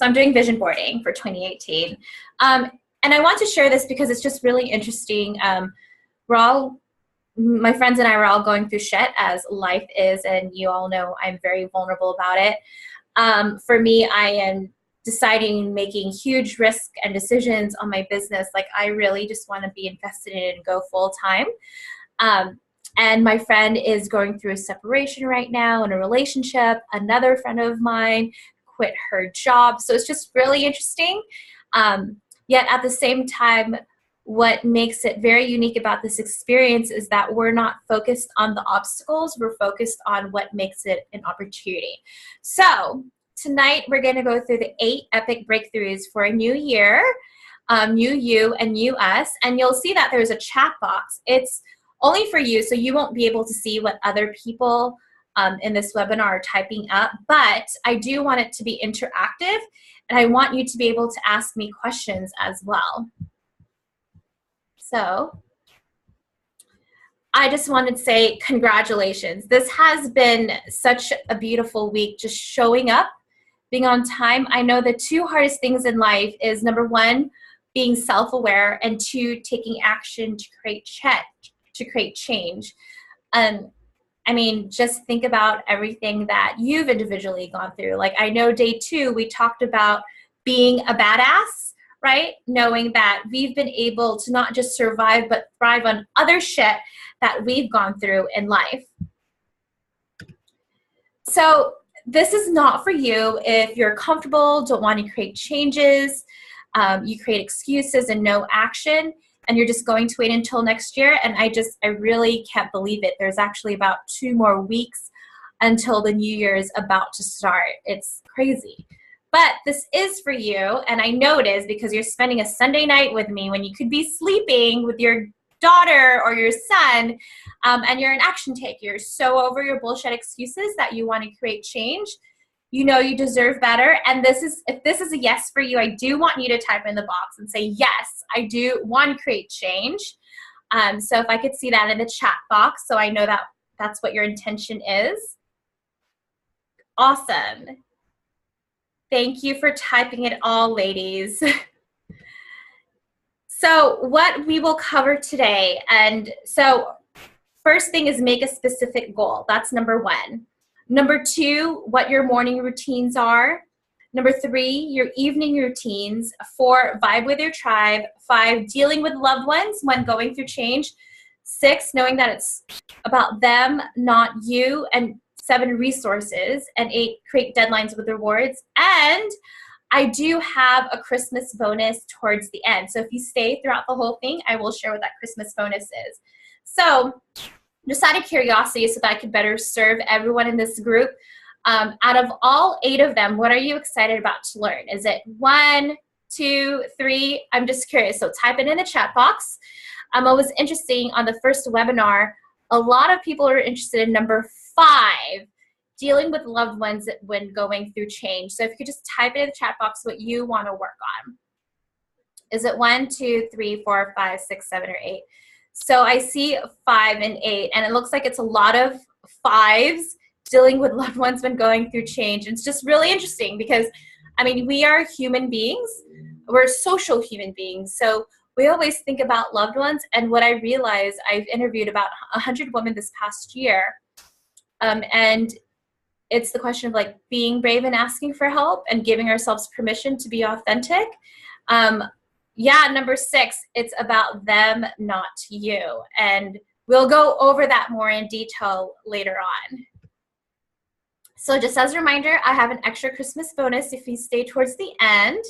So I'm doing vision boarding for 2018. And I want to share this because it's just really interesting. My friends and I were all going through shit, as life is, and you all know I'm very vulnerable about it. For me, I am deciding, making huge risk and decisions on my business. Like, I really just want to be invested in it and go full time. And my friend is going through a separation right now in a relationship. Another friend of mine quit her job. So it's just really interesting. Yet at the same time, what makes it very unique about this experience is that we're not focused on the obstacles. We're focused on what makes it an opportunity. So tonight, we're going to go through the 8 epic breakthroughs for a new year, new you and new us. And you'll see that there's a chat box. It's only for you, so you won't be able to see what other people in this webinar are typing up. But I do want it to be interactive, and I want you to be able to ask me questions as well. So I just wanted to say congratulations. This has been such a beautiful week, just showing up, being on time. I know the 2 hardest things in life is, number 1, being self-aware, and 2, taking action to create change. I mean, just think about everything that you've individually gone through. Like, I know day 2, we talked about being a badass, right? Knowing that we've been able to not just survive, but thrive on other shit that we've gone through in life. So this is not for you if you're comfortable, don't want to create changes, you create excuses and no action, and you're just going to wait until next year. And I really can't believe it. There's actually about 2 more weeks until the new year is about to start. It's crazy. But this is for you, and I know it is because you're spending a Sunday night with me when you could be sleeping with your daughter or your son, and you're an action taker. You're so over your bullshit excuses that you want to create change. You know you deserve better, and if this is a yes for you, I do want you to type in the box and say, yes, I do want to create change. So if I could see that in the chat box, so I know that that's what your intention is. Awesome. Thank you for typing it all, ladies. So what we will cover today, and so first thing is make a specific goal. That's number 1. Number 2, what your morning routines are. Number 3, your evening routines. 4, vibe with your tribe. 5, dealing with loved ones when going through change. 6, knowing that it's about them, not you. And 7, resources. And 8, create deadlines with rewards. And I do have a Christmas bonus towards the end. So if you stay throughout the whole thing, I will share what that Christmas bonus is. So just out of curiosity, so that I could better serve everyone in this group, out of all 8 of them, what are you excited about to learn? Is it 1, 2, 3? I'm just curious. So type it in the chat box. It was interesting on the first webinar, a lot of people are interested in number 5, dealing with loved ones when going through change. So if you could just type it in the chat box what you want to work on. Is it 1, 2, 3, 4, 5, 6, 7, or 8? So I see 5 and 8, and it looks like it's a lot of 5s, dealing with loved ones when going through change. And it's just really interesting because, I mean, we are human beings. We're social human beings. So we always think about loved ones. And what I realized, I've interviewed about 100 women this past year. And it's the question of like being brave and asking for help and giving ourselves permission to be authentic. Yeah, number 6, it's about them, not you. And we'll go over that more in detail later on. So just as a reminder, I have an extra Christmas bonus if you stay towards the end.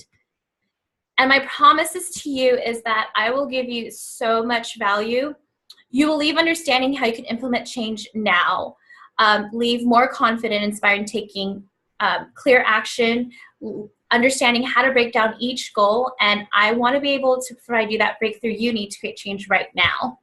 And my promises to you is that I will give you so much value. You will leave understanding how you can implement change now. Leave more confident, inspired, taking clear action, understanding how to break down each goal, and I want to be able to provide you that breakthrough you need to create change right now.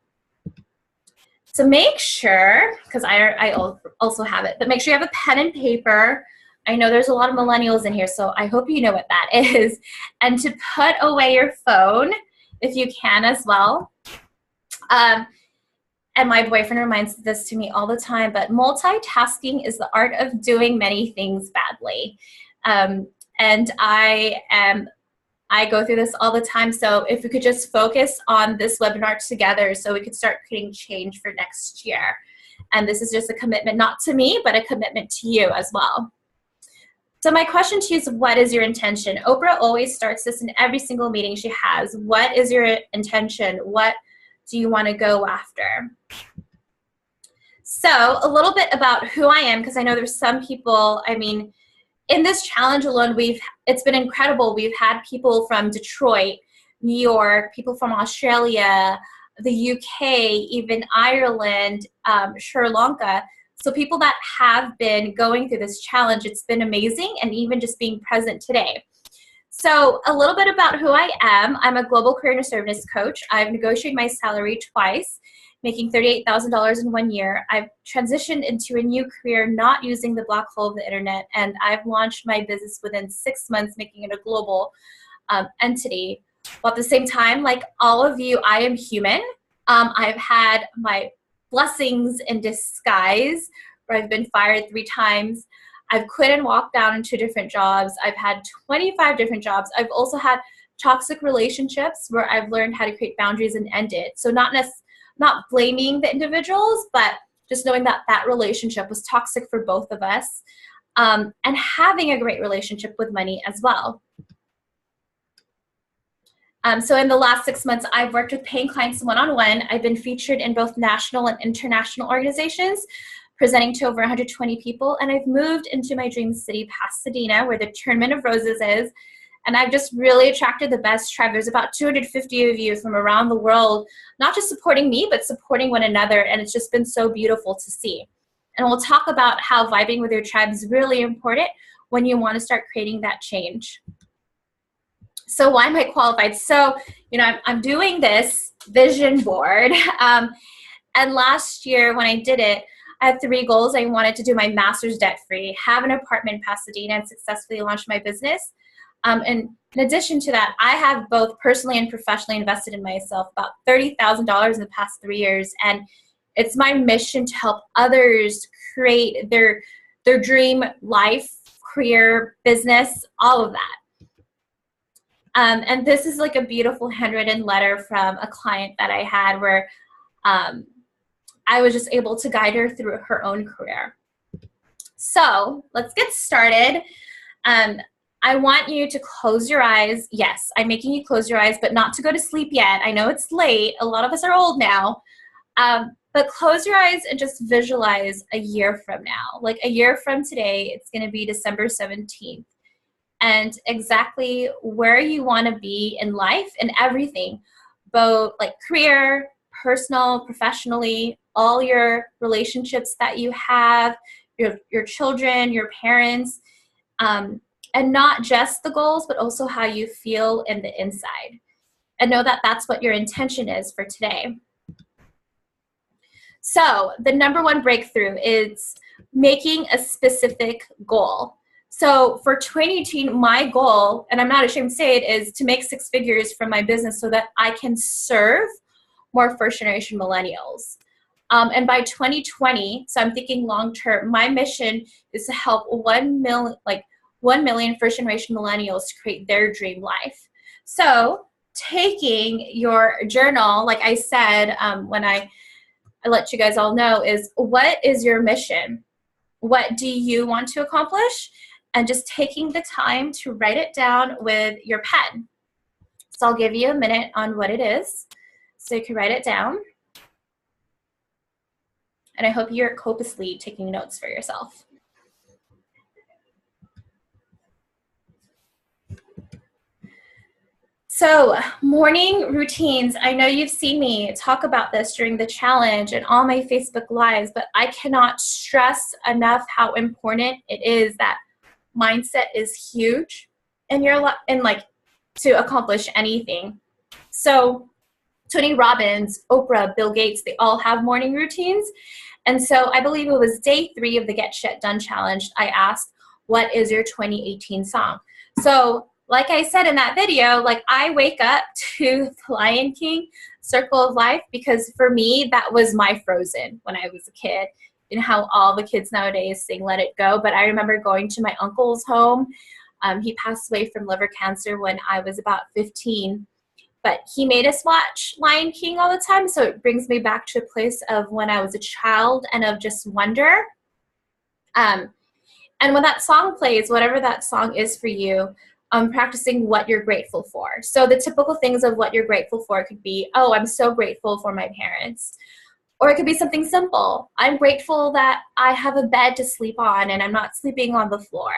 So make sure, because I also have it, but make sure you have a pen and paper. I know there's a lot of millennials in here, so I hope you know what that is. And to put away your phone, if you can as well. And my boyfriend reminds this to me all the time, but multitasking is the art of doing many things badly. and I go through this all the time. So if we could just focus on this webinar together so we could start creating change for next year. And this is just a commitment, not to me, but a commitment to you as well. So my question to you is, what is your intention? Oprah always starts this in every single meeting she has. What is your intention? What do you want to go after? So a little bit about who I am, because I know there's some people, I mean, in this challenge alone, it's been incredible. We've had people from Detroit, New York, people from Australia, the UK, even Ireland, Sri Lanka. So people that have been going through this challenge, it's been amazing, and even just being present today. So a little bit about who I am. I'm a global career and assertiveness coach. I've negotiated my salary twice, making $38,000 in 1 year. I've transitioned into a new career, not using the black hole of the internet, and I've launched my business within 6 months, making it a global entity. But at the same time, like all of you, I am human. I've had my blessings in disguise, where I've been fired 3 times. I've quit and walked down into different jobs. I've had 25 different jobs. I've also had toxic relationships where I've learned how to create boundaries and end it. So not blaming the individuals, but just knowing that that relationship was toxic for both of us, and having a great relationship with money as well. So in the last 6 months, I've worked with paying clients one-on-one. I've been featured in both national and international organizations, presenting to over 120 people. And I've moved into my dream city, Pasadena, where the Tournament of Roses is. And I've just really attracted the best tribe. There's about 250 of you from around the world, not just supporting me, but supporting one another. And it's just been so beautiful to see. And we'll talk about how vibing with your tribe is really important when you want to start creating that change. So why am I qualified? So, you know, I'm doing this vision board. And last year when I did it, I had 3 goals. I wanted to do my master's debt-free, have an apartment in Pasadena, and successfully launch my business. And in addition to that, I have both personally and professionally invested in myself about $30,000 in the past 3 years. And it's my mission to help others create their dream life, career, business, all of that. And this is like a beautiful handwritten letter from a client that I had where I was just able to guide her through her own career. So let's get started. I want you to close your eyes. Yes, I'm making you close your eyes, but not to go to sleep yet. I know it's late. A lot of us are old now. But close your eyes and just visualize a year from now. Like a year from today, it's going to be December 17th. And exactly where you want to be in life and everything, both like career, personal, professionally, all your relationships that you have, your children, your parents, and not just the goals, but also how you feel in the inside. And know that that's what your intention is for today. So the number 1 breakthrough is making a specific goal. So for 2018, my goal, and I'm not ashamed to say it, is to make 6 figures from my business so that I can serve more first-generation millennials. And by 2020, so I'm thinking long-term, my mission is to help 1 million first-generation millennials to create their dream life. So taking your journal, like I said, when I let you guys all know, is what is your mission? What do you want to accomplish? And just taking the time to write it down with your pen. So I'll give you a minute on what it is so you can write it down. And I hope you're copiously taking notes for yourself. So morning routines, I know you've seen me talk about this during the challenge and all my Facebook Lives, but I cannot stress enough how important it is that mindset is huge in your life and like to accomplish anything. So Tony Robbins, Oprah, Bill Gates, they all have morning routines. And so I believe it was day 3 of the Get Shit Done Challenge. I asked, what is your 2018 song? So like I said in that video, like I wake up to The Lion King, Circle of Life, because for me, that was my Frozen when I was a kid. You know how all the kids nowadays sing Let It Go, but I remember going to my uncle's home He passed away from liver cancer when I was about 15. But he made us watch Lion King all the time, so it brings me back to a place of when I was a child and of just wonder. And when that song plays, whatever that song is for you, practicing what you're grateful for. So the typical things of what you're grateful for could be, oh, I'm so grateful for my parents. Or it could be something simple. I'm grateful that I have a bed to sleep on and I'm not sleeping on the floor.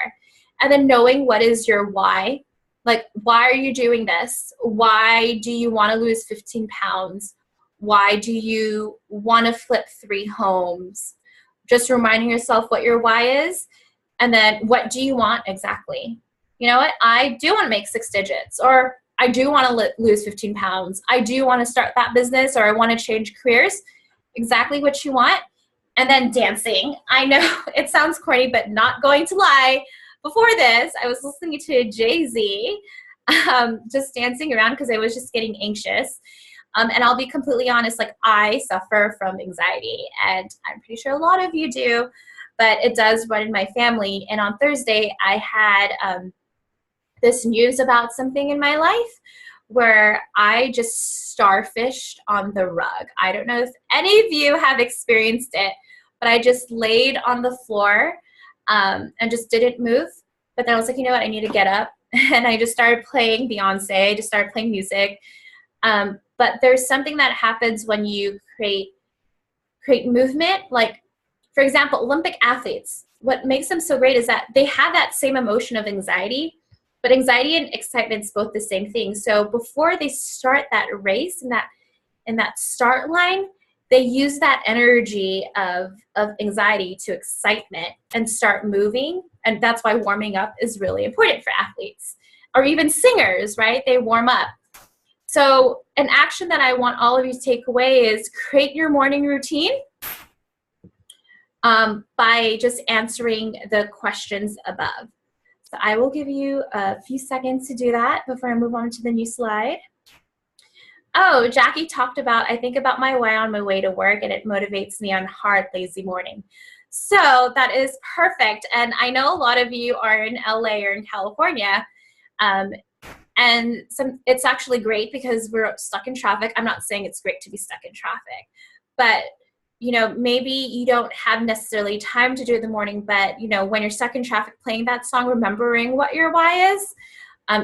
And then knowing what is your why. Like, why are you doing this? Why do you want to lose 15 pounds? Why do you want to flip 3 homes? Just reminding yourself what your why is. And then what do you want exactly? You know what? I do want to make 6 digits, or I do want to lose 15 pounds. I do want to start that business, or I want to change careers. Exactly what you want. And then dancing. I know it sounds corny, but not going to lie. Before this, I was listening to Jay-Z, just dancing around because I was just getting anxious. And I'll be completely honest, like, I suffer from anxiety, and I'm pretty sure a lot of you do, but it does run in my family. And on Thursday, I had this news about something in my life where I just starfished on the rug. I don't know if any of you have experienced it, but I just laid on the floor and just didn't move. But then I was like, you know what, I need to get up. And I just started playing Beyonce, I just started playing music. But there's something that happens when you create movement. Like, for example, Olympic athletes, what makes them so great is that they have that same emotion of anxiety, but anxiety and excitement is both the same thing. So before they start that race in that start line, they use that energy of anxiety to excitement and start moving. And that's why warming up is really important for athletes, or even singers, right? They warm up. So an action that I want all of you to take away is create your morning routine by just answering the questions above. So I will give you a few seconds to do that before I move on to the new slide. Oh, Jackie talked about, I think about my why on my way to work, and it motivates me on hard, lazy morning. So that is perfect. And I know a lot of you are in LA or in California, and it's actually great because we're stuck in traffic. I'm not saying it's great to be stuck in traffic, but you know, maybe you don't have necessarily time to do it in the morning, but you know, when you're stuck in traffic, playing that song, remembering what your why is,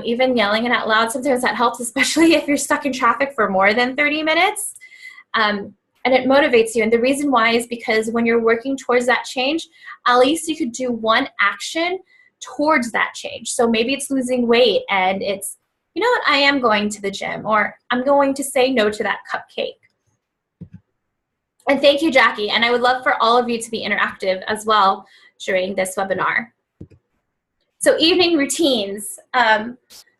even yelling it out loud, sometimes that helps, especially if you're stuck in traffic for more than 30 minutes. And it motivates you. And the reason why is because when you're working towards that change, at least you could do one action towards that change. So maybe it's losing weight and it's, you know what, I am going to the gym, or I'm going to say no to that cupcake. And thank you, Jackie. And I would love for all of you to be interactive as well during this webinar. So evening routines.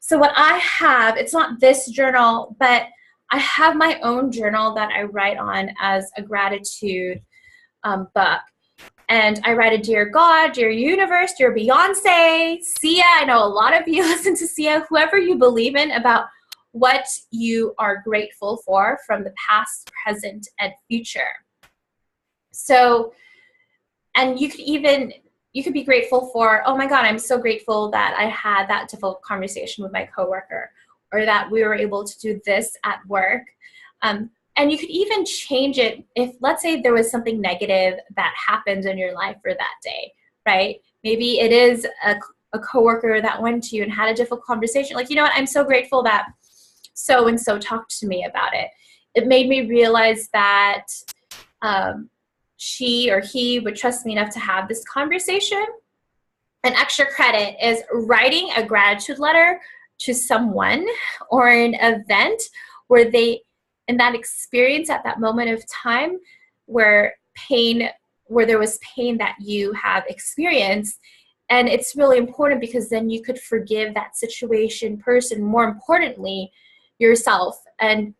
So what I have, it's not this journal, but I have my own journal that I write on as a gratitude book. And I write a Dear God, Dear Universe, Dear Beyonce, Sia. I know a lot of you listen to Sia, whoever you believe in, about what you are grateful for from the past, present, and future. So, and you could be grateful for, oh my God, I'm so grateful that I had that difficult conversation with my coworker, or that we were able to do this at work. And you could even change it if, let's say, there was something negative that happened in your life for that day, right? Maybe it is a coworker that went to you and had a difficult conversation. Like, you know what, I'm so grateful that so-and-so talked to me about it. It made me realize that she or he would trust me enough to have this conversation. An extra credit is writing a gratitude letter to someone or an event where they, in that experience at that moment of time where there was pain that you have experienced. And it's really important because then you could forgive that situation, person, more importantly, yourself. And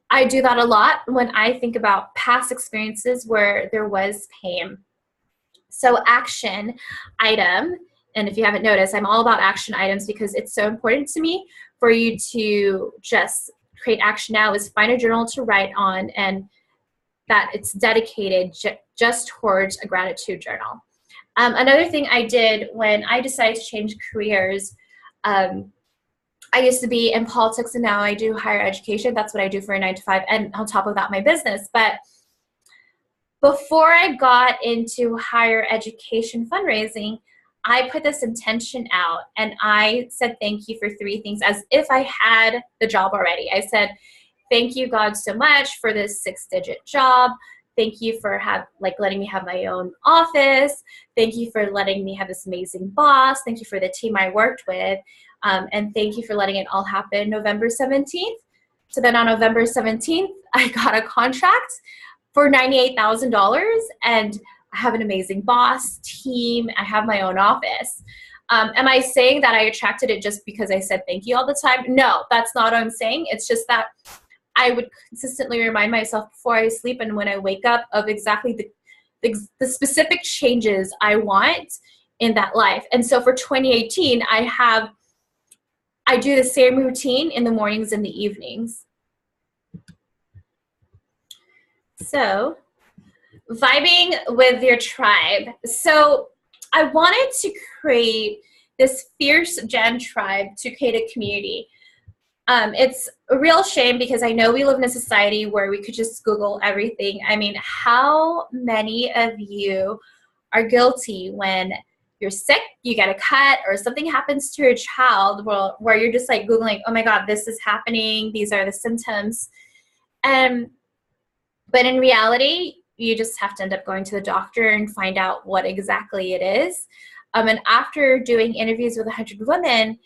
I do that a lot when I think about past experiences where there was pain. So action item, and if you haven't noticed, I'm all about action items because it's so important to me for you to just create action now, is find a journal to write on, and that it's dedicated just towards a gratitude journal. Another thing I did when I decided to change careers, I used to be in politics and now I do higher education. That's what I do for a 9 to 5, and on top of that, my business. But before I got into higher education fundraising, I put this intention out and I said thank you for 3 things as if I had the job already. I said, thank you, God, so much for this 6-digit job. Thank you for letting me have my own office. Thank you for letting me have this amazing boss. Thank you for the team I worked with. And thank you for letting it all happen November 17th. So then on November 17th, I got a contract for $98,000, and I have an amazing boss, team. I have my own office. Am I saying that I attracted it just because I said thank you all the time? No, that's not what I'm saying. It's just that I would consistently remind myself before I sleep and when I wake up of exactly the specific changes I want in that life. And so for 2018, I do the same routine in the mornings and the evenings. So, vibing with your tribe. So, I wanted to create this Fierce Jen tribe to create a community. It's a real shame because I know we live in a society where we could just Google everything. I mean, how many of you are guilty when you're sick, you get a cut, or something happens to your child where you're just like Googling, oh my God, this is happening, these are the symptoms. But in reality, you just have to end up going to the doctor and find out what exactly it is. And after doing interviews with 100 women,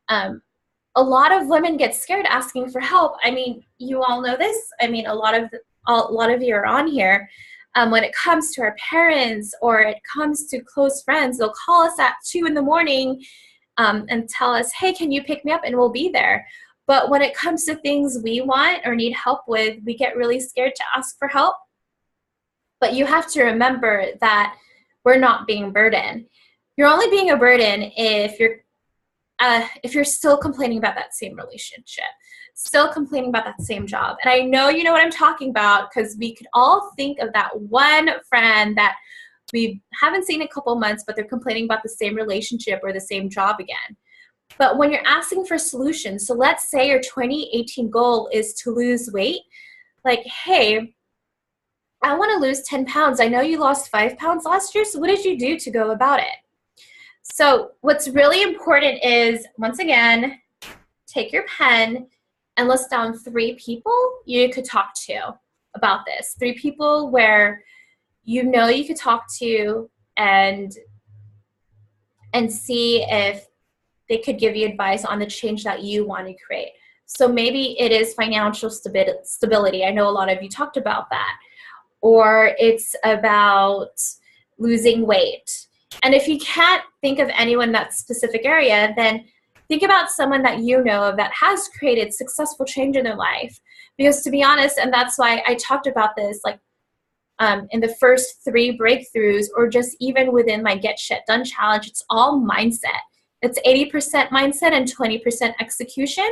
a lot of women get scared asking for help. I mean, you all know this. I mean, a lot of you are on here. When it comes to our parents or it comes to close friends, they'll call us at 2 in the morning and tell us, hey, can you pick me up? And we'll be there. But when it comes to things we want or need help with, we get really scared to ask for help. But you have to remember that we're not being a burden. You're only being a burden if you're still complaining about that same relationship, still complaining about that same job. And I know you know what I'm talking about because we could all think of that one friend that we haven't seen in a couple months, but they're complaining about the same relationship or the same job again. But when you're asking for solutions, so let's say your 2018 goal is to lose weight, like, hey, I want to lose 10 pounds. I know you lost 5 pounds last year, so what did you do to go about it? So what's really important is, once again, take your pen and list down 3 people you could talk to about this. 3 people where you know you could talk to and see if they could give you advice on the change that you want to create. So maybe it is financial stability. I know a lot of you talked about that. Or it's about losing weight. And if you can't think of anyone in that specific area, then think about someone that you know of that has created successful change in their life. Because to be honest, and that's why I talked about this, like in the first 3 breakthroughs, or just even within my Get Shit Done challenge, it's all mindset. It's 80% mindset and 20% execution.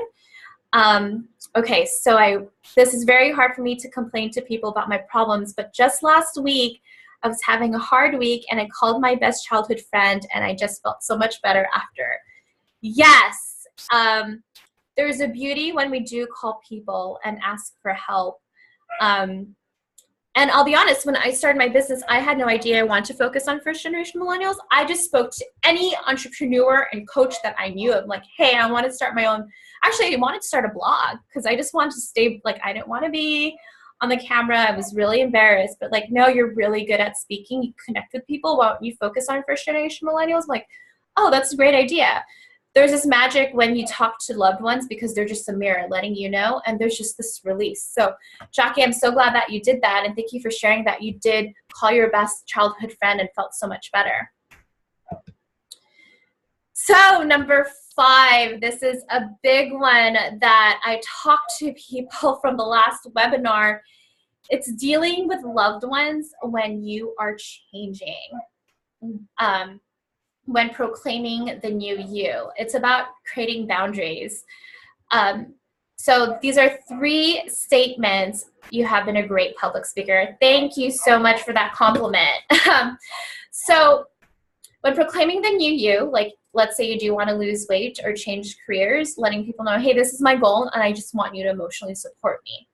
Okay, so this is very hard for me to complain to people about my problems, but just last week, I was having a hard week and I called my best childhood friend and I just felt so much better after. Yes, there's a beauty when we do call people and ask for help. And I'll be honest, when I started my business, I had no idea I wanted to focus on first generation millennials. I just spoke to any entrepreneur and coach that I knew of, like, hey, I want to start my own. Actually, I wanted to start a blog because I just wanted to stay, like, I didn't want to be on the camera. I was really embarrassed, but like, no, you're really good at speaking. You connect with people. Why don't you focus on first generation millennials? I'm like, oh, that's a great idea. There's this magic when you talk to loved ones because they're just a mirror letting you know, and there's just this release. So Jackie, I'm so glad that you did that, and thank you for sharing that you did call your best childhood friend and felt so much better. So number 5, this is a big one that I talked to people from the last webinar. It's dealing with loved ones when you are changing. When proclaiming the new you. It's about creating boundaries. So these are 3 statements. You have been a great public speaker. Thank you so much for that compliment. So When proclaiming the new you, like let's say you do want to lose weight or change careers, letting people know, hey, this is my goal and I just want you to emotionally support me.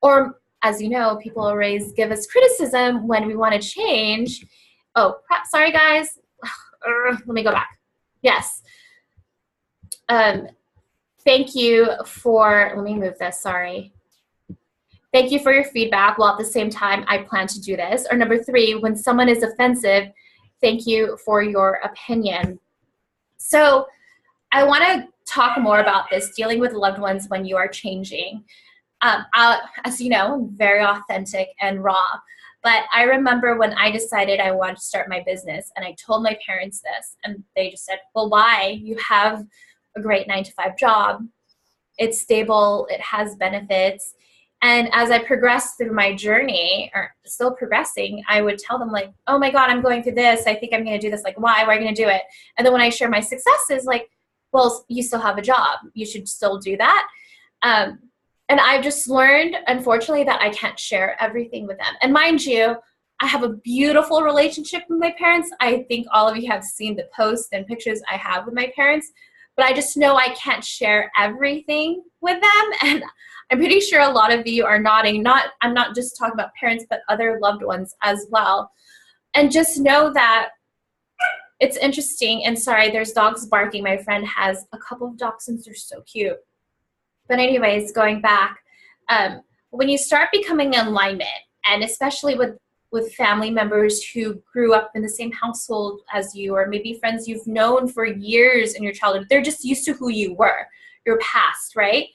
Or as you know, people always give us criticism when we want to change. Oh, crap, sorry guys. Let me go back. Yes. Thank you for, let me move this, sorry. Thank you for your feedback, while at the same time, I plan to do this. Or number 3, when someone is offensive, thank you for your opinion. So I want to talk more about this, dealing with loved ones when you are changing. As you know, I'm very authentic and raw. But I remember when I decided I wanted to start my business, and I told my parents this, and they just said, well, why? You have a great 9-to-5 job. It's stable. It has benefits. And as I progressed through my journey, or still progressing, I would tell them like, oh my God, I'm going through this. I think I'm going to do this. Like, why? Why are you going to do it? And then when I share my successes, like, well, you still have a job. You should still do that. And I've just learned, unfortunately, that I can't share everything with them. And mind you, I have a beautiful relationship with my parents. I think all of you have seen the posts and pictures I have with my parents. But I just know I can't share everything with them. And I'm pretty sure a lot of you are nodding. I'm not just talking about parents, but other loved ones as well. And just know that it's interesting. And sorry, there's dogs barking. My friend has a couple of dachshunds. They're so cute. But anyways, going back, when you start becoming in alignment, and especially with family members who grew up in the same household as you, or maybe friends you've known for years in your childhood, they're just used to who you were, your past, right?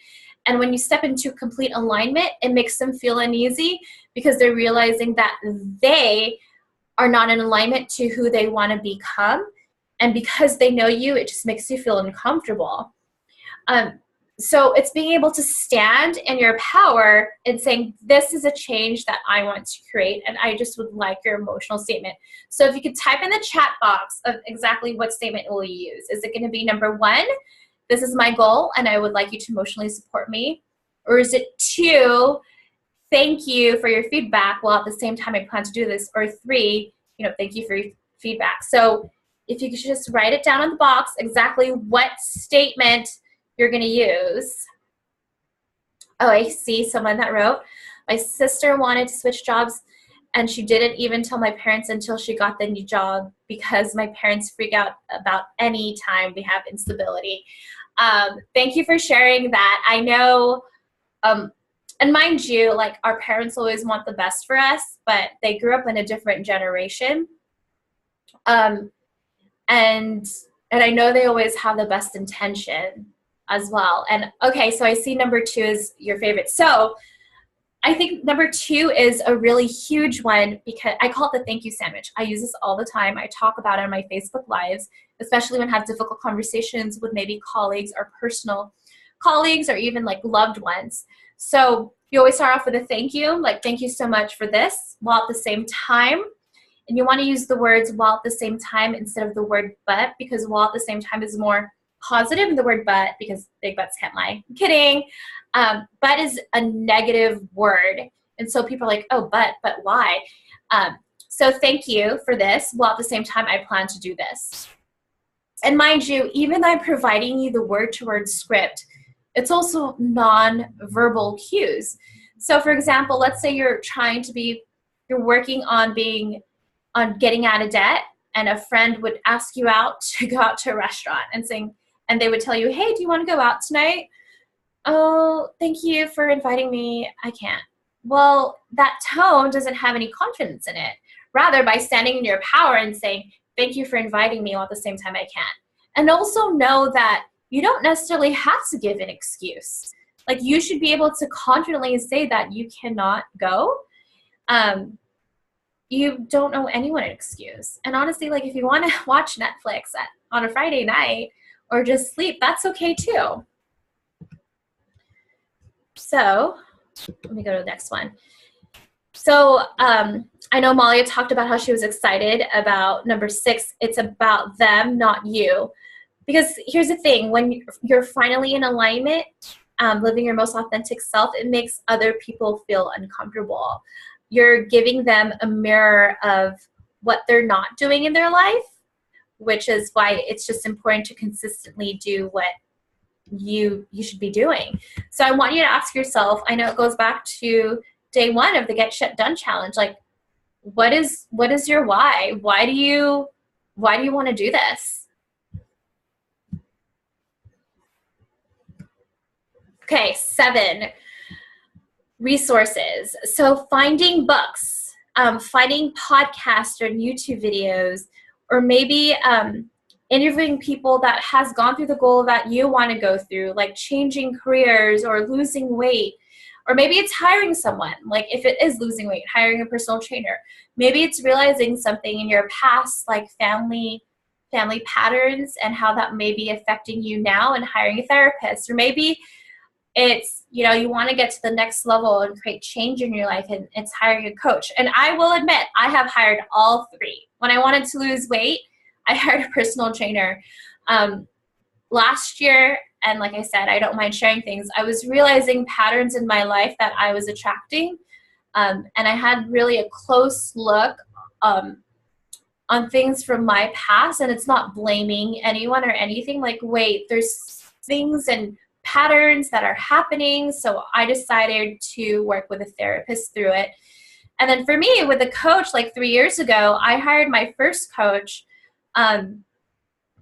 And when you step into complete alignment, it makes them feel uneasy because they're realizing that they are not in alignment to who they want to become. And because they know you, it just makes you feel uncomfortable. So it's being able to stand in your power and saying, this is a change that I want to create, and I just would like your emotional statement. So if you could type in the chat box of exactly what statement will you use. Is it going to be number 1, this is my goal, and I would like you to emotionally support me? Or is it 2, thank you for your feedback, while at the same time I plan to do this? Or 3, thank you for your feedback. So if you could just write it down on the box, exactly what statement you're going to use. Oh, I see someone that wrote, my sister wanted to switch jobs and she didn't even tell my parents until she got the new job because my parents freak out about any time we have instability. Thank you for sharing that. I know, and mind you, like our parents always want the best for us, but they grew up in a different generation. And I know they always have the best intention as well. And okay, so I see number 2 is your favorite. So I think number 2 is a really huge one because I call it the thank you sandwich. I use this all the time. I talk about it on my Facebook Lives, especially when I have difficult conversations with maybe colleagues or personal colleagues or even like loved ones. So you always start off with a thank you, like thank you so much for this, while at the same time, and you want to use the words while at the same time instead of the word but, because while at the same time is more positive than the word but, because big butts can't lie. I'm kidding. But is a negative word. And so people are like, oh, but why? So thank you for this, while at the same time I plan to do this. And mind you, even though I'm providing you the word-to-word script, it's also non-verbal cues. So for example, let's say you're working on getting out of debt, and a friend would ask you out to go out to a restaurant and they would tell you, hey, do you want to go out tonight? Oh, thank you for inviting me. I can't. Well, that tone doesn't have any confidence in it. Rather, by standing in your power and saying, thank you for inviting me, while at the same time I can't. And also know that you don't necessarily have to give an excuse. Like you should be able to confidently say that you cannot go. You don't owe anyone an excuse. And honestly, like if you want to watch Netflix on a Friday night or just sleep, that's okay too. So let me go to the next one. So I know Malia talked about how she was excited about number 6. It's about them, not you. Because here's the thing, when you're finally in alignment, living your most authentic self, it makes other people feel uncomfortable. You're giving them a mirror of what they're not doing in their life, which is why it's just important to consistently do what you should be doing. So I want you to ask yourself, I know it goes back to day one of the Get Shit Done challenge, like what is your why? Why do you want to do this? Okay, 7, resources. So finding books, finding podcasts or YouTube videos, or maybe interviewing people that has gone through the goal that you want to go through, like changing careers or losing weight. Or maybe it's hiring someone, like if it is losing weight, hiring a personal trainer. Maybe it's realizing something in your past, like family patterns and how that may be affecting you now and hiring a therapist. Or maybe it's, you want to get to the next level and create change in your life, and it's hiring a coach. And I will admit, I have hired all 3. When I wanted to lose weight, I hired a personal trainer. Last year, and like I said, I don't mind sharing things, I was realizing patterns in my life that I was attracting. And I had really a close look on things from my past, and it's not blaming anyone or anything. Like, wait, there's things and patterns that are happening. So I decided to work with a therapist through it. And then for me, with a coach, like 3 years ago, I hired my first coach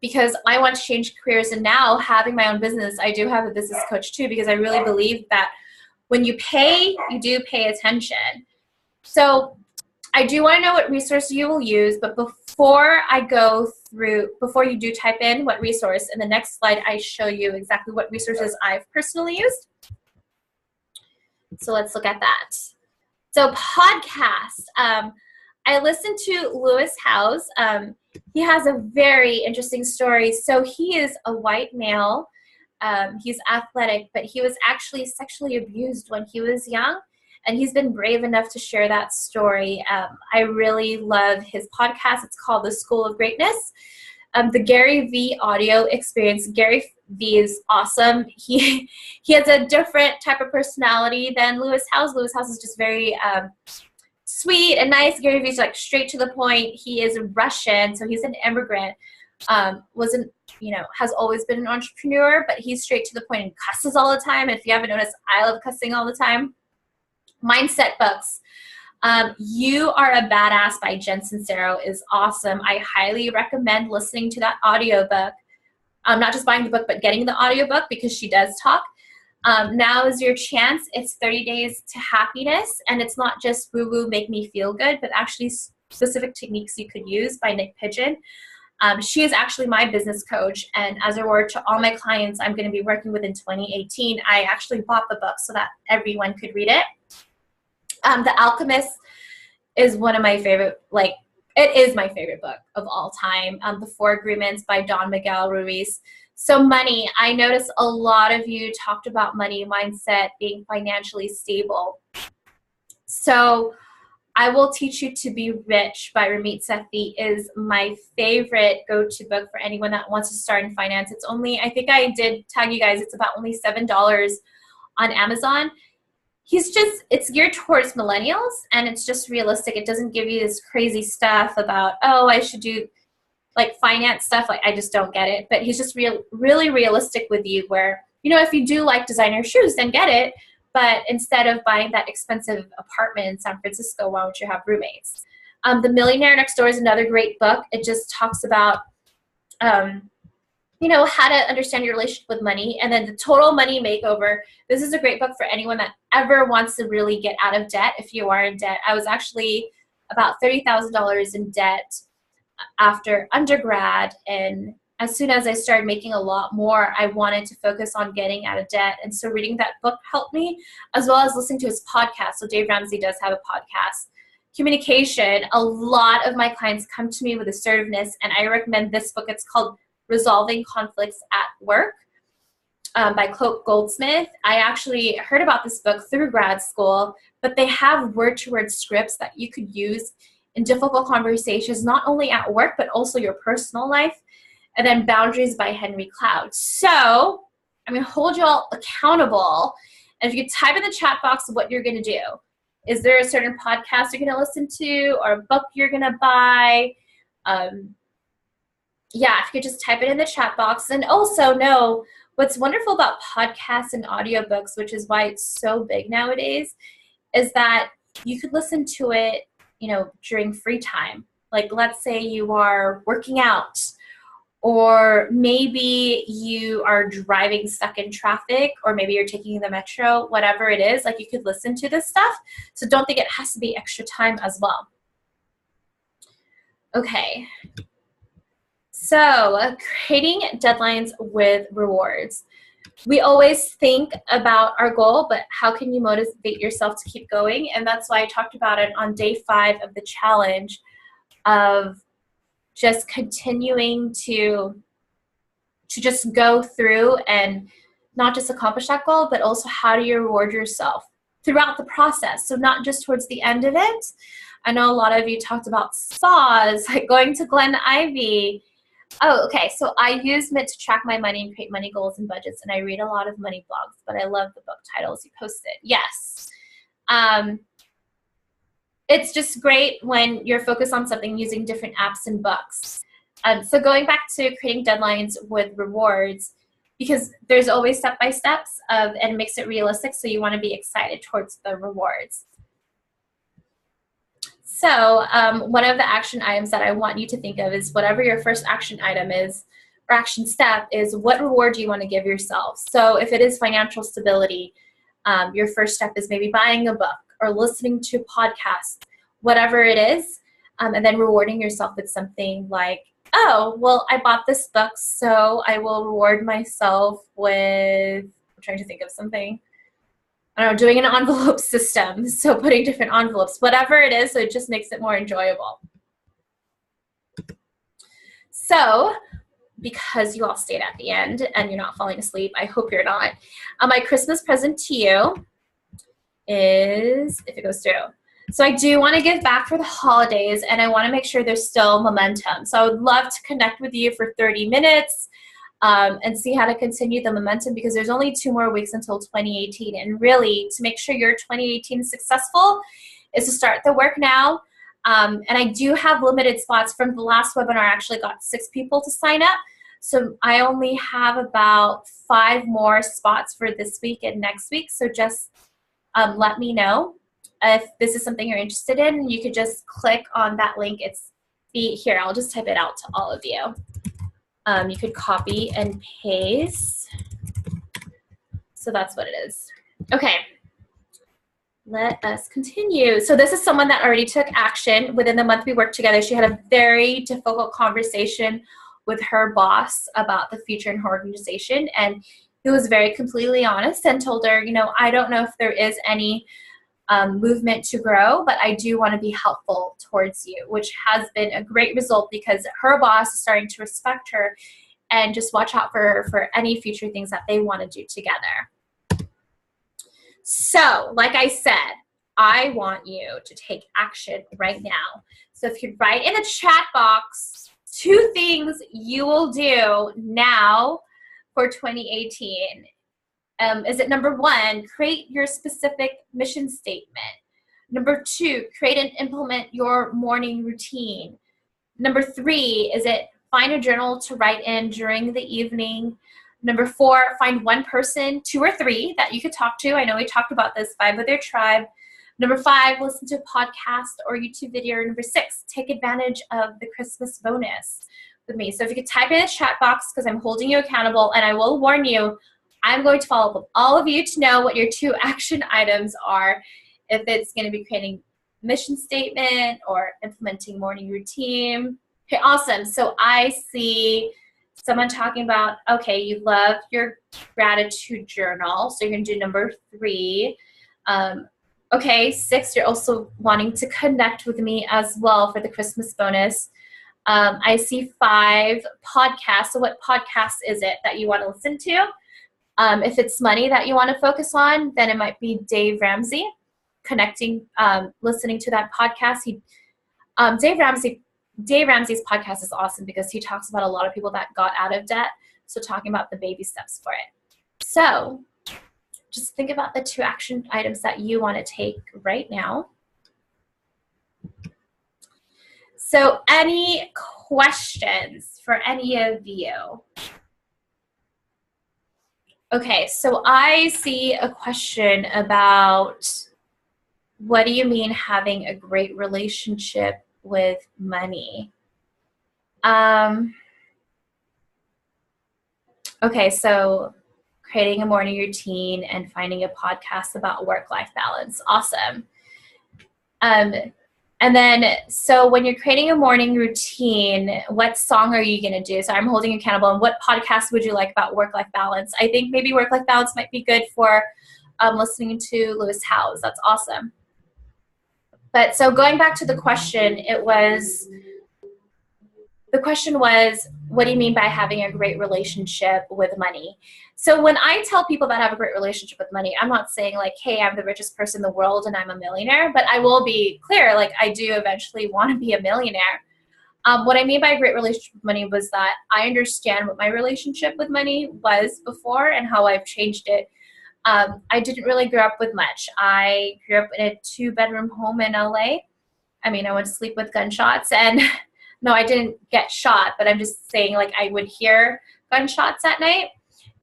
because I want to change careers. And now having my own business, I do have a business coach too, because I really believe that when you pay, you do pay attention. So I do want to know what resource you will use, but before you do type in what resource, in the next slide, I show you exactly what resources I've personally used. So let's look at that. So podcast. I listened to Lewis Howes. He has a very interesting story. So he is a white male. He's athletic, but he was actually sexually abused when he was young. And he's been brave enough to share that story. I really love his podcast. It's called The School of Greatness. The Gary V audio experience. Gary V is awesome. He has a different type of personality than Lewis Howes. Lewis Howes is just very sweet and nice. Gary V's like straight to the point. He is Russian, so he's an immigrant. Has always been an entrepreneur, but he's straight to the point and cusses all the time. And if you haven't noticed, I love cussing all the time. Mindset books. You Are a Badass by Jen Sincero is awesome. I highly recommend listening to that audiobook. Not just buying the book, but getting the audiobook, because she does talk. Now is your chance. It's 30 Days to Happiness, and it's not just woo-woo make me feel good, but actually specific techniques you could use by Nick Pigeon. She is actually my business coach, and as a reward to all my clients I'm going to be working with in 2018, I actually bought the book so that everyone could read it. The Alchemist is one of my favorite, it is my favorite book of all time. The 4 Agreements by Don Miguel Ruiz. So money, I noticed a lot of you talked about money mindset, being financially stable. So I Will Teach You to Be Rich by Ramit Sethi is my favorite go-to book for anyone that wants to start in finance. It's only, I think I did tag you guys, it's about only $7 on Amazon. It's geared towards millennials, and it's just realistic. It doesn't give you this crazy stuff about, oh, I should do finance stuff. I just don't get it. But he's just really realistic with you, where, if you do like designer shoes, then get it. But instead of buying that expensive apartment in San Francisco, why don't you have roommates? The Millionaire Next Door is another great book. It just talks about, how to understand your relationship with money. And then The Total Money Makeover. This is a great book for anyone that ever wants to really get out of debt. If you are in debt, I was actually about $30,000 in debt after undergrad. And as soon as I started making a lot more, I wanted to focus on getting out of debt. And so reading that book helped me, as well as listening to his podcast. So Dave Ramsey does have a podcast. Communication. A lot of my clients come to me with assertiveness, and I recommend this book. It's called Resolving Conflicts at Work by Cloak Goldsmith. I actually heard about this book through grad school, but they have word-to-word scripts that you could use in difficult conversations, not only at work, but also your personal life. And then Boundaries by Henry Cloud. So I'm going to hold you all accountable. And if you could type in the chat box what you're going to do. Is there a certain podcast you're going to listen to, or a book you're going to buy? yeah, if you could just type it in the chat box. And also know what's wonderful about podcasts and audiobooks, which is why it's so big nowadays, is that you could listen to it, during free time. Like, let's say you are working out, or maybe you are driving stuck in traffic, or maybe you're taking the metro, whatever it is, like you could listen to this stuff. So don't think it has to be extra time as well. Okay. So creating deadlines with rewards. We always think about our goal, but how can you motivate yourself to keep going? And that's why I talked about it on day 5 of the challenge, of just continuing to just go through and not just accomplish that goal, but also how do you reward yourself throughout the process. So not just towards the end of it. I know a lot of you talked about spas, like going to Glen Ivy. Oh, okay. So I use Mint to track my money and create money goals and budgets, and I read a lot of money blogs, but I love the book titles you posted. Yes. It's just great when you're focused on something using different apps and books. So going back to creating deadlines with rewards, because there's always step-by-steps and it makes it realistic, so you want to be excited towards the rewards. So one of the action items that I want you to think of is whatever your first action item is, or action step is, what reward do you want to give yourself? So if it is financial stability, your first step is maybe buying a book or listening to podcasts, whatever it is, and then rewarding yourself with something like, oh, well, I bought this book, so I will reward myself with, I'm trying to think of something, I don't know, doing an envelope system, so putting different envelopes, whatever it is, so it just makes it more enjoyable. So, because you all stayed at the end and you're not falling asleep, I hope you're not, my Christmas present to you is, if it goes through, so I do want to give back for the holidays, and I want to make sure there's still momentum. So I would love to connect with you for 30 minutes and see how to continue the momentum, because there's only 2 more weeks until 2018. And really, to make sure your 2018 is successful is to start the work now. And I do have limited spots. From the last webinar, I actually got 6 people to sign up. So I only have about 5 more spots for this week and next week. So just let me know if this is something you're interested in. You could just click on that link. It's here. I'll just type it out to all of you. You could copy and paste. So that's what it is. Okay. Let us continue. So this is someone that already took action. Within the month we worked together, she had a very difficult conversation with her boss about the future in her organization. And he was very completely honest and told her, I don't know if there is any movement to grow, but I do want to be helpful towards you, which has been a great result, because her boss is starting to respect her and just watch out for her for any future things that they want to do together. So, like I said, I want you to take action right now. So if you write in the chat box 2 things you will do now for 2018. Is it number 1, create your specific mission statement. Number 2, create and implement your morning routine. Number 3, is it find a journal to write in during the evening. Number 4, find 1 person, 2 or 3, that you could talk to. I know we talked about this, 5 with their tribe. Number 5, listen to a podcast or YouTube video. Number 6, take advantage of the Christmas bonus with me. So if you could type in the chat box, because I'm holding you accountable, and I will warn you, I'm going to follow up with all of you to know what your 2 action items are. If it's going to be creating mission statement or implementing morning routine. Okay, awesome. So I see someone talking about, okay, you love your gratitude journal. So you're going to do number 3. Okay, 6, you're also wanting to connect with me as well for the Christmas bonus. I see 5, podcasts. So what podcast is it that you want to listen to? If it's money that you want to focus on, then it might be Dave Ramsey, listening to that podcast. Dave Ramsey's podcast is awesome because he talks about a lot of people that got out of debt. So talking about the baby steps for it. So just think about the 2 action items that you want to take right now. So any questions for any of you? Okay, so I see a question about what do you mean having a great relationship with money? Okay, so creating a morning routine and finding a podcast about work-life balance. Awesome. And then, so when you're creating a morning routine, what song are you going to do? So I'm holding you accountable. And what podcast would you like about work-life balance? I think maybe work-life balance might be good for listening to Lewis Howes. That's awesome. But so going back to the question, the question was, what do you mean by having a great relationship with money? So when I tell people that I have a great relationship with money, I'm not saying like, hey, I'm the richest person in the world and I'm a millionaire, but I will be clear, like I do eventually want to be a millionaire. What I mean by a great relationship with money was that I understand what my relationship with money was before and how I've changed it. I didn't really grow up with much. I grew up in a 2-bedroom home in LA. I mean, I went to sleep with gunshots and no, I didn't get shot, but I'm just saying like I would hear gunshots at night.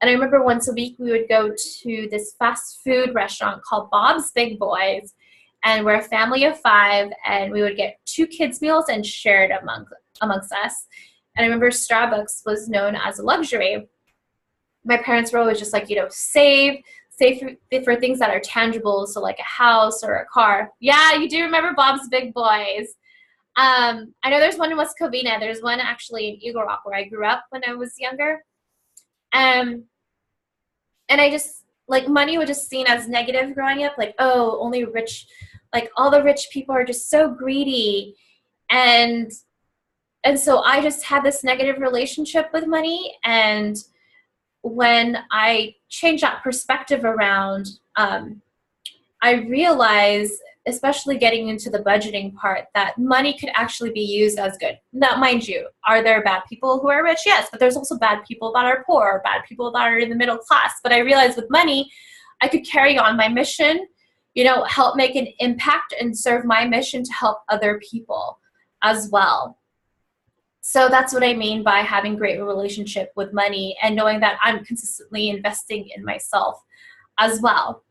And I remember once a week we would go to this fast food restaurant called Bob's Big Boys. And we're a family of 5 and we would get 2 kids meals and share it amongst us. And I remember Starbucks was known as a luxury. My parents were always just like, you know, save for things that are tangible. So like a house or a car. Yeah, you do remember Bob's Big Boys. I know there's one in West Covina. There's one actually in Eagle Rock where I grew up when I was younger. And I just, like, money was just seen as negative growing up. Like, oh, only rich, like all the rich people are just so greedy. And so I just had this negative relationship with money. And when I changed that perspective around, I realized, especially getting into the budgeting part, that money could actually be used as good. Now, mind you, are there bad people who are rich? Yes, but there's also bad people that are poor, or bad people that are in the middle class. But I realized with money, I could carry on my mission, you know, help make an impact and serve my mission to help other people as well. So that's what I mean by having great relationship with money and knowing that I'm consistently investing in myself as well.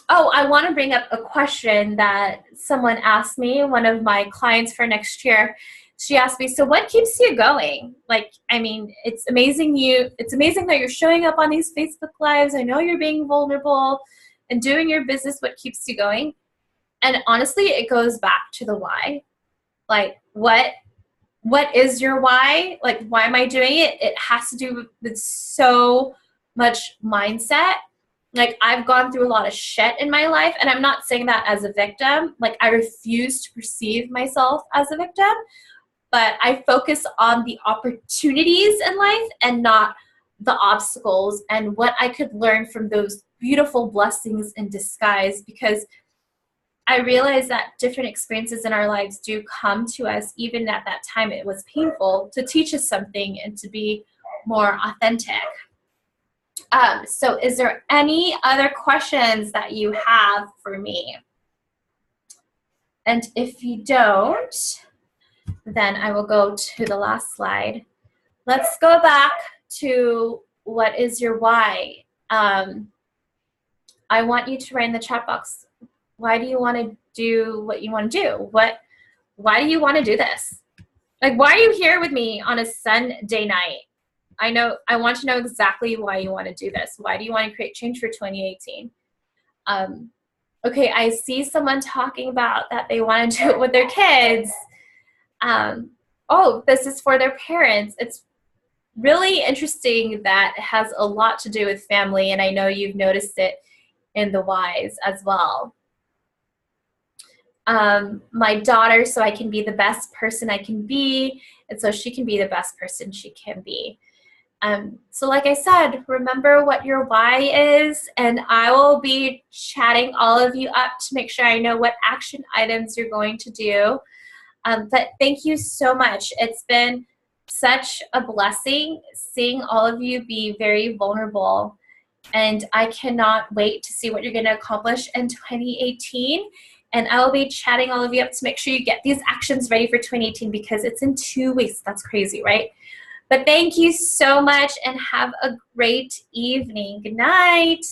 Oh, I want to bring up a question that someone asked me, one of my clients for next year. She asked me, so what keeps you going? Like, I mean, it's amazing that you're showing up on these Facebook Lives. I know you're being vulnerable and doing your business. What keeps you going? And honestly, it goes back to the why. Like, what is your why? Like, why am I doing it? It has to do with so much mindset. Like, I've gone through a lot of shit in my life, and I'm not saying that as a victim. Like, I refuse to perceive myself as a victim, but I focus on the opportunities in life and not the obstacles and what I could learn from those beautiful blessings in disguise, because I realize that different experiences in our lives do come to us, even at that time it was painful, to teach us something and to be more authentic. So is there any other questions that you have for me? And if you don't, then I will go to the last slide. Let's go back to what is your why. I want you to write in the chat box, why do you want to do what you want to do? Why do you want to do this? Like, why are you here with me on a Sunday night? I want to know exactly why you want to do this. Why do you want to create change for 2018? Okay, I see someone talking about that they want to do it with their kids. Oh, this is for their parents. It's really interesting that it has a lot to do with family, and I know you've noticed it in the whys as well. My daughter, so I can be the best person I can be, and so she can be the best person she can be. So like I said, remember what your why is, and I will be chatting all of you up to make sure I know what action items you're going to do. But thank you so much. It's been such a blessing seeing all of you be very vulnerable, and I cannot wait to see what you're going to accomplish in 2018. And I will be chatting all of you up to make sure you get these actions ready for 2018 because it's in 2 weeks. That's crazy, right? But thank you so much and have a great evening. Good night.